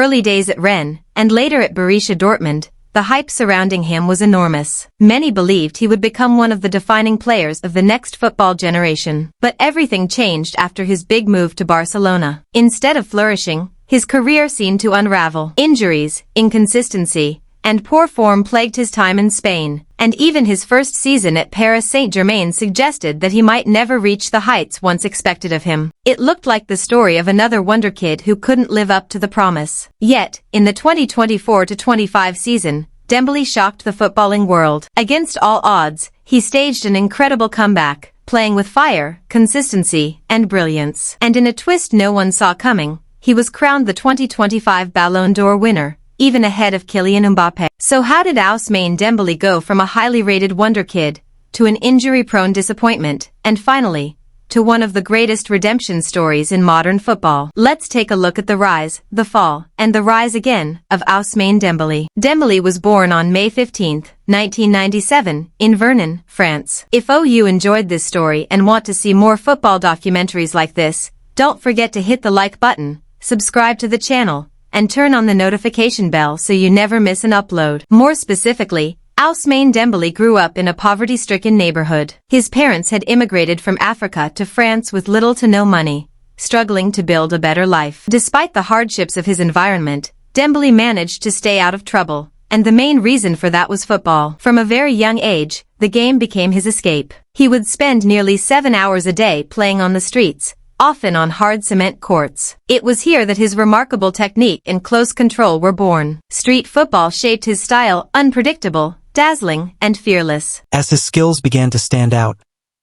early days at Rennes, and later at Borussia Dortmund, the hype surrounding him was enormous. Many believed he would become one of the defining players of the next football generation. But everything changed after his big move to Barcelona. Instead of flourishing, his career seemed to unravel. Injuries, inconsistency, and poor form plagued his time in Spain, and even his first season at Paris Saint-Germain suggested that he might never reach the heights once expected of him. It looked like the story of another wonder kid who couldn't live up to the promise. Yet, in the 2024-25 season, Dembélé shocked the footballing world. Against all odds, he staged an incredible comeback, playing with fire, consistency, and brilliance. And in a twist no one saw coming, he was crowned the 2025 Ballon d'Or winner, even ahead of Kylian Mbappé. So how did Ousmane Dembélé go from a highly rated wonder kid to an injury-prone disappointment, and finally, to one of the greatest redemption stories in modern football? Let's take a look at the rise, the fall, and the rise again of Ousmane Dembélé. Dembélé was born on May 15, 1997, in Vernon, France. If you enjoyed this story and want to see more football documentaries like this, don't forget to hit the like button, subscribe to the channel, and turn on the notification bell so you never miss an upload. More specifically, Ousmane Dembélé grew up in a poverty-stricken neighborhood. His parents had immigrated from Africa to France with little to no money, struggling to build a better life. Despite the hardships of his environment, Dembélé managed to stay out of trouble, and the main reason for that was football. From a very young age, the game became his escape. He would spend nearly 7 hours a day playing on the streets, often on hard cement courts. It was here that his remarkable technique and close control were born. Street football shaped his style, unpredictable, dazzling, and fearless. As his skills began to stand out,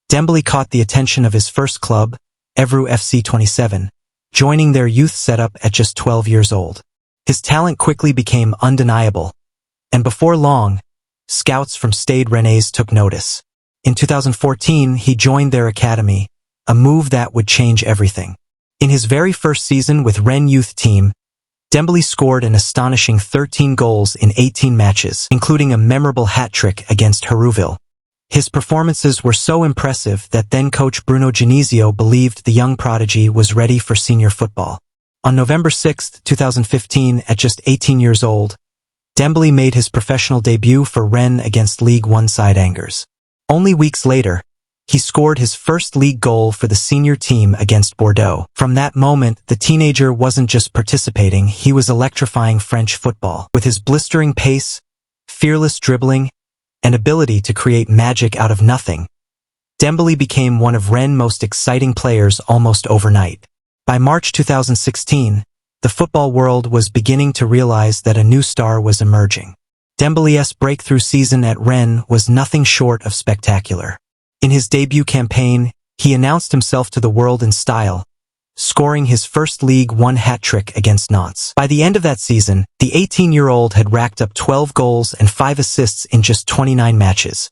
Dembélé caught the attention of his first club, Evru FC 27, joining their youth setup at just 12 years old. His talent quickly became undeniable, and before long, scouts from Stade Rennais took notice. In 2014, he joined their academy, a move that would change everything. In his very first season with Rennes youth team, Dembélé scored an astonishing 13 goals in 18 matches, including a memorable hat-trick against Herouville. His performances were so impressive that then-coach Bruno Genesio believed the young prodigy was ready for senior football. On November 6, 2015, at just 18 years old, Dembélé made his professional debut for Rennes against Ligue 1 side Angers. Only weeks later, he scored his first league goal for the senior team against Bordeaux. From that moment, the teenager wasn't just participating, he was electrifying French football. With his blistering pace, fearless dribbling, and ability to create magic out of nothing, Dembélé became one of Rennes' most exciting players almost overnight. By March 2016, the football world was beginning to realize that a new star was emerging. Dembélé's breakthrough season at Rennes was nothing short of spectacular. In his debut campaign, he announced himself to the world in style, scoring his first Ligue 1 hat-trick against Nantes. By the end of that season, the 18-year-old had racked up 12 goals and 5 assists in just 29 matches.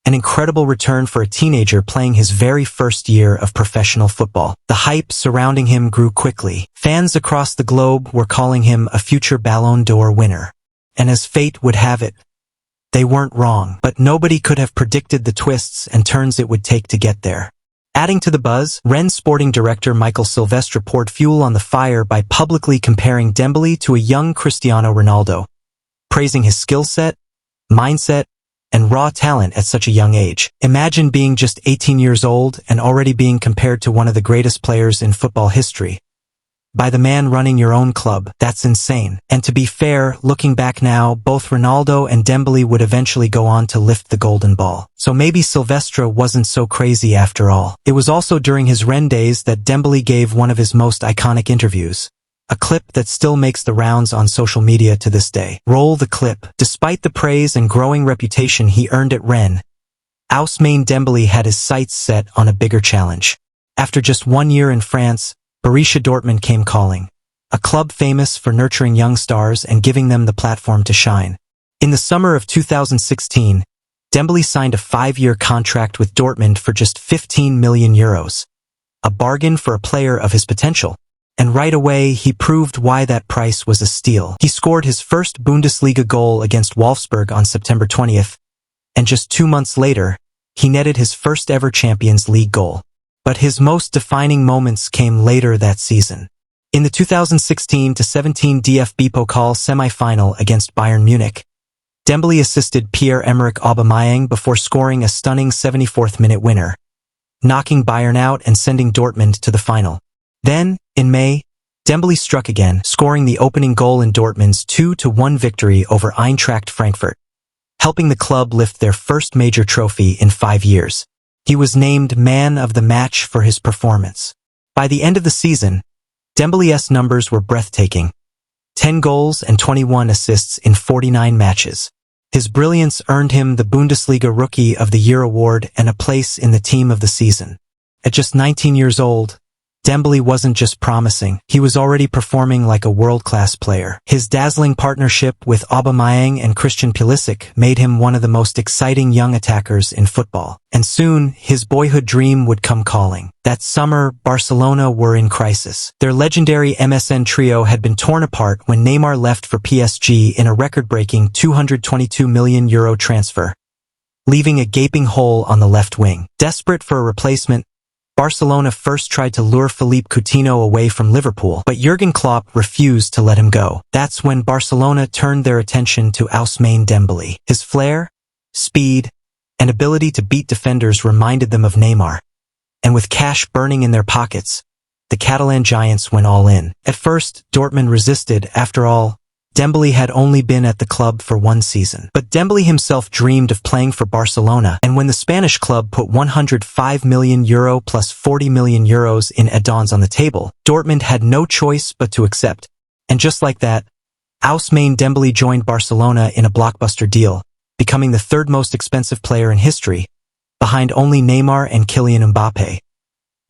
An incredible return for a teenager playing his very first year of professional football. The hype surrounding him grew quickly. Fans across the globe were calling him a future Ballon d'Or winner. And as fate would have it, they weren't wrong, but nobody could have predicted the twists and turns it would take to get there. Adding to the buzz, Rennes sporting director Michael Silvestre poured fuel on the fire by publicly comparing Dembélé to a young Cristiano Ronaldo, praising his skill set, mindset, and raw talent at such a young age. Imagine being just 18 years old and already being compared to one of the greatest players in football history. By the man running your own club. That's insane. And to be fair, looking back now, both Ronaldo and Dembélé would eventually go on to lift the golden ball. So maybe Silvestre wasn't so crazy after all. It was also during his Rennes days that Dembélé gave one of his most iconic interviews. A clip that still makes the rounds on social media to this day. Roll the clip. Despite the praise and growing reputation he earned at Rennes, Ousmane Dembélé had his sights set on a bigger challenge. After just 1 year in France, Borussia Dortmund came calling, a club famous for nurturing young stars and giving them the platform to shine. In the summer of 2016, Dembélé signed a 5-year contract with Dortmund for just 15 million euros, a bargain for a player of his potential. And right away, he proved why that price was a steal. He scored his first Bundesliga goal against Wolfsburg on September 20th, and just 2 months later, he netted his first ever Champions League goal. But his most defining moments came later that season. In the 2016-17 DFB Pokal semi-final against Bayern Munich, Dembélé assisted Pierre-Emerick Aubameyang before scoring a stunning 74th-minute winner, knocking Bayern out and sending Dortmund to the final. Then, in May, Dembélé struck again, scoring the opening goal in Dortmund's 2-1 victory over Eintracht Frankfurt, helping the club lift their first major trophy in 5 years. He was named man of the match for his performance. By the end of the season, Dembélé's numbers were breathtaking: 10 goals and 21 assists in 49 matches. His brilliance earned him the Bundesliga Rookie of the Year award and a place in the Team of the Season. At just 19 years old, Dembélé wasn't just promising, he was already performing like a world-class player. His dazzling partnership with Aubameyang and Christian Pulisic made him one of the most exciting young attackers in football. And soon, his boyhood dream would come calling. That summer, Barcelona were in crisis. Their legendary MSN trio had been torn apart when Neymar left for PSG in a record-breaking €222 million transfer, leaving a gaping hole on the left wing. Desperate for a replacement, Barcelona first tried to lure Philippe Coutinho away from Liverpool, but Jurgen Klopp refused to let him go. That's when Barcelona turned their attention to Ousmane Dembélé. His flair, speed, and ability to beat defenders reminded them of Neymar. And with cash burning in their pockets, the Catalan giants went all in. At first, Dortmund resisted. After all, Dembélé had only been at the club for 1 season. But Dembélé himself dreamed of playing for Barcelona, and when the Spanish club put €105 million plus €40 million in add-ons on the table, Dortmund had no choice but to accept. And just like that, Ousmane Dembélé joined Barcelona in a blockbuster deal, becoming the 3rd most expensive player in history, behind only Neymar and Kylian Mbappé,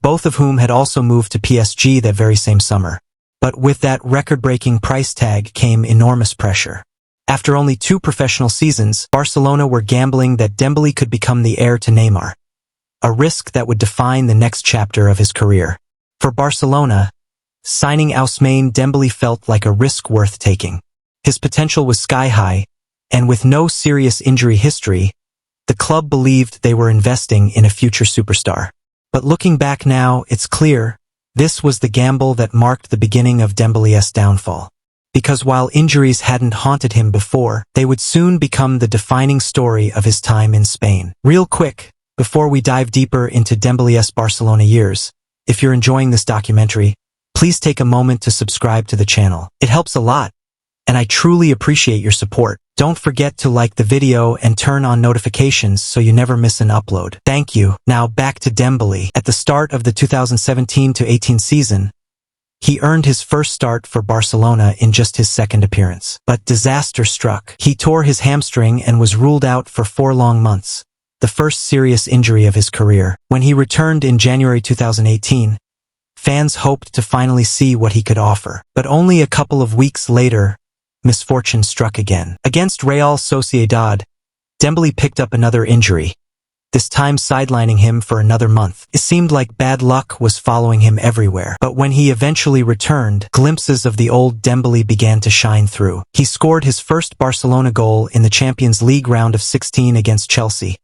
both of whom had also moved to PSG that very same summer. But with that record-breaking price tag came enormous pressure. After only 2 professional seasons, Barcelona were gambling that Dembélé could become the heir to Neymar, a risk that would define the next chapter of his career. For Barcelona, signing Ousmane Dembélé felt like a risk worth taking. His potential was sky-high, and with no serious injury history, the club believed they were investing in a future superstar. But looking back now, it's clear this was the gamble that marked the beginning of Dembélé's downfall. Because while injuries hadn't haunted him before, they would soon become the defining story of his time in Spain. Real quick, before we dive deeper into Dembélé's Barcelona years, if you're enjoying this documentary, please take a moment to subscribe to the channel. It helps a lot, and I truly appreciate your support. Don't forget to like the video and turn on notifications so you never miss an upload. Thank you. Now back to Dembélé. At the start of the 2017-18 season, he earned his first start for Barcelona in just his 2nd appearance. But disaster struck. He tore his hamstring and was ruled out for 4 long months, the first serious injury of his career. When he returned in January 2018, fans hoped to finally see what he could offer. But only a couple of weeks later, misfortune struck again. Against Real Sociedad, Dembélé picked up another injury, this time sidelining him for another month. It seemed like bad luck was following him everywhere. But when he eventually returned, glimpses of the old Dembélé began to shine through. He scored his first Barcelona goal in the Champions League round of 16 against Chelsea,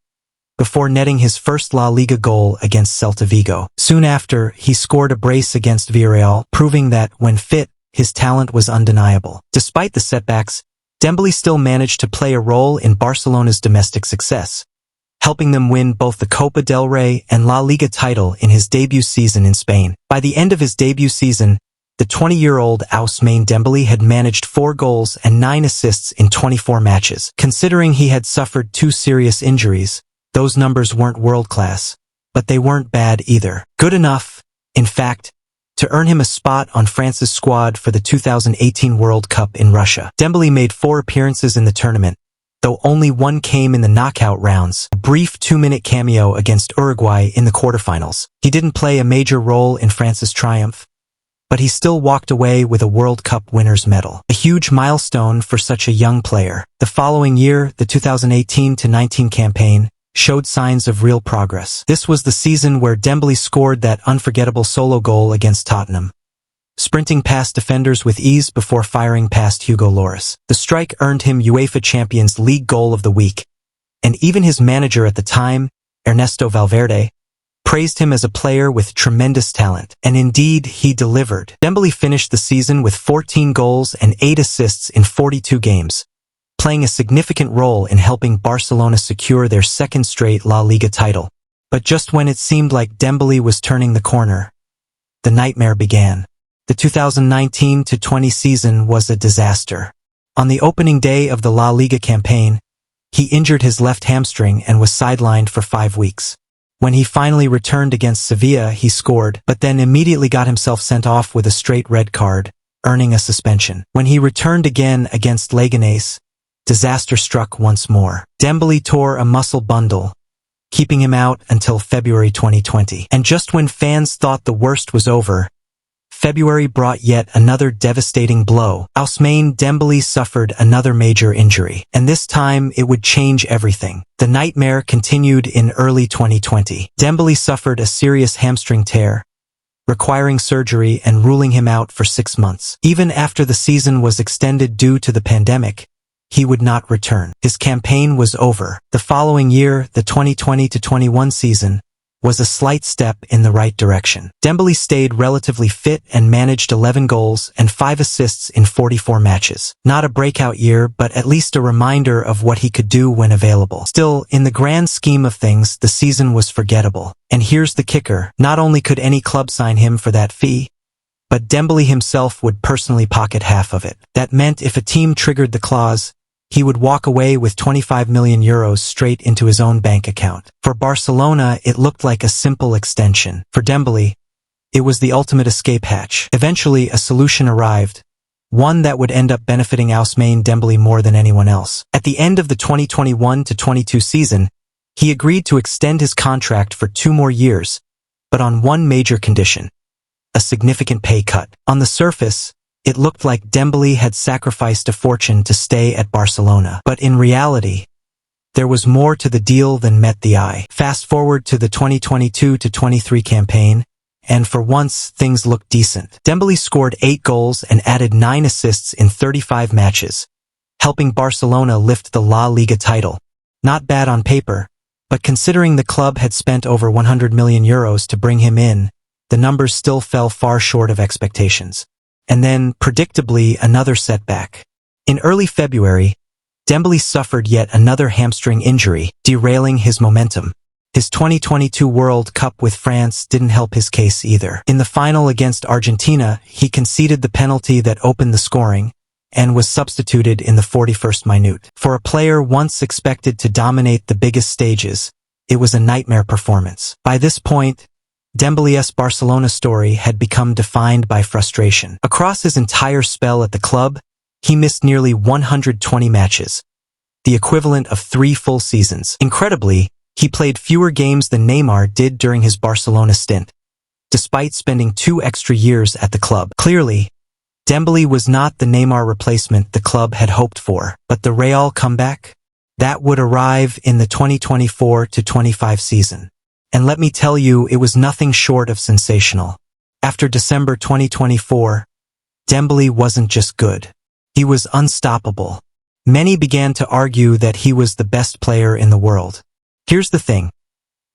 before netting his first La Liga goal against Celta Vigo. Soon after, he scored a brace against Villarreal, proving that, when fit, his talent was undeniable. Despite the setbacks, Dembélé still managed to play a role in Barcelona's domestic success, helping them win both the Copa del Rey and La Liga title in his debut season in Spain. By the end of his debut season, the 20-year-old Ousmane Dembélé had managed 4 goals and 9 assists in 24 matches. Considering he had suffered 2 serious injuries, those numbers weren't world-class, but they weren't bad either. Good enough, in fact, to earn him a spot on France's squad for the 2018 World Cup in Russia. Dembélé made 4 appearances in the tournament, though only 1 came in the knockout rounds, a brief 2-minute cameo against Uruguay in the quarterfinals. He didn't play a major role in France's triumph, but he still walked away with a World Cup winner's medal, a huge milestone for such a young player. The following year, the 2018-19 campaign showed signs of real progress. This was the season where Dembélé scored that unforgettable solo goal against Tottenham, sprinting past defenders with ease before firing past Hugo Lloris. The strike earned him UEFA Champions League Goal of the Week, and even his manager at the time, Ernesto Valverde, praised him as a player with tremendous talent. And indeed, he delivered. Dembélé finished the season with 14 goals and 8 assists in 42 games, playing a significant role in helping Barcelona secure their second straight La Liga title. But just when it seemed like Dembélé was turning the corner, the nightmare began. The 2019-20 season was a disaster. On the opening day of the La Liga campaign, he injured his left hamstring and was sidelined for 5 weeks. When he finally returned against Sevilla, he scored, but then immediately got himself sent off with a straight red card, earning a suspension. When he returned again against Leganés, disaster struck once more. Dembélé tore a muscle bundle, keeping him out until February 2020. And just when fans thought the worst was over, February brought yet another devastating blow. Ousmane Dembélé suffered another major injury, and this time it would change everything. The nightmare continued in early 2020. Dembélé suffered a serious hamstring tear, requiring surgery and ruling him out for 6 months. Even after the season was extended due to the pandemic, he would not return. His campaign was over. The following year, the 2020-21 season, was a slight step in the right direction. Dembélé stayed relatively fit and managed 11 goals and 5 assists in 44 matches. Not a breakout year, but at least a reminder of what he could do when available. Still, in the grand scheme of things, the season was forgettable. And here's the kicker. Not only could any club sign him for that fee, but Dembélé himself would personally pocket half of it. That meant if a team triggered the clause, he would walk away with 25 million euros straight into his own bank account. For Barcelona, it looked like a simple extension. For Dembélé, it was the ultimate escape hatch. Eventually, a solution arrived, one that would end up benefiting Ousmane Dembélé more than anyone else. At the end of the 2021-22 season, he agreed to extend his contract for 2 more years, but on one major condition: a significant pay cut. On the surface, it looked like Dembélé had sacrificed a fortune to stay at Barcelona. But in reality, there was more to the deal than met the eye. Fast forward to the 2022-23 campaign, and for once, things looked decent. Dembélé scored 8 goals and added 9 assists in 35 matches, helping Barcelona lift the La Liga title. Not bad on paper, but considering the club had spent over 100 million euros to bring him in, the numbers still fell far short of expectations. And then, predictably, another setback. In early February, Dembélé suffered yet another hamstring injury, derailing his momentum. His 2022 World Cup with France didn't help his case either. In the final against Argentina, he conceded the penalty that opened the scoring, and was substituted in the 41st minute. For a player once expected to dominate the biggest stages, it was a nightmare performance. By this point, Dembélé's Barcelona story had become defined by frustration. Across his entire spell at the club, he missed nearly 120 matches, the equivalent of 3 full seasons. Incredibly, he played fewer games than Neymar did during his Barcelona stint, despite spending 2 extra years at the club. Clearly, Dembélé was not the Neymar replacement the club had hoped for, but the Real comeback? That would arrive in the 2024-25 season. And let me tell you, it was nothing short of sensational. After December 2024, Dembélé wasn't just good. He was unstoppable. Many began to argue that he was the best player in the world. Here's the thing.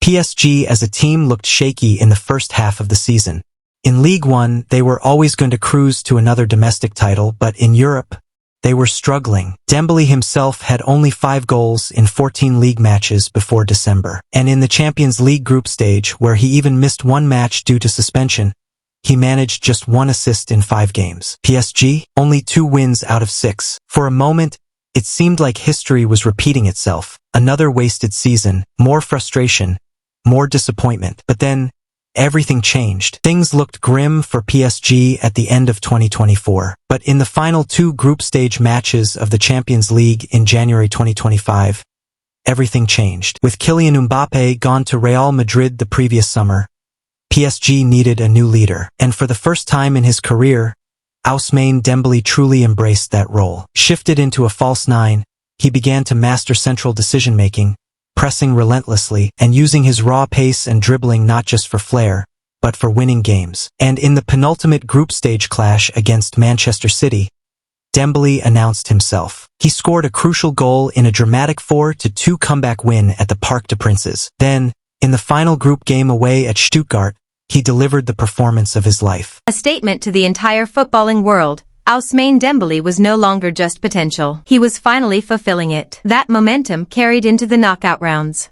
PSG as a team looked shaky in the first half of the season. In Ligue 1, they were always going to cruise to another domestic title, but in Europe, they were struggling. Dembélé himself had only 5 goals in 14 league matches before December. And in the Champions League group stage, where he even missed 1 match due to suspension, he managed just 1 assist in 5 games. PSG, only 2 wins out of 6. For a moment, it seemed like history was repeating itself. Another wasted season, more frustration, more disappointment. But then, everything changed. Things looked grim for PSG at the end of 2024. But in the final 2 group stage matches of the Champions League in January 2025, everything changed. With Kylian Mbappé gone to Real Madrid the previous summer, PSG needed a new leader. And for the first time in his career, Ousmane Dembélé truly embraced that role. Shifted into a false 9, he began to master central decision-making, pressing relentlessly, and using his raw pace and dribbling not just for flair, but for winning games. And in the penultimate group stage clash against Manchester City, Dembélé announced himself. He scored a crucial goal in a dramatic 4-2 comeback win at the Parc des Princes. Then, In the final group game away at Stuttgart, he delivered the performance of his life. A statement to the entire footballing world. Ousmane Dembele was no longer just potential. He was finally fulfilling it. That momentum carried into the knockout rounds.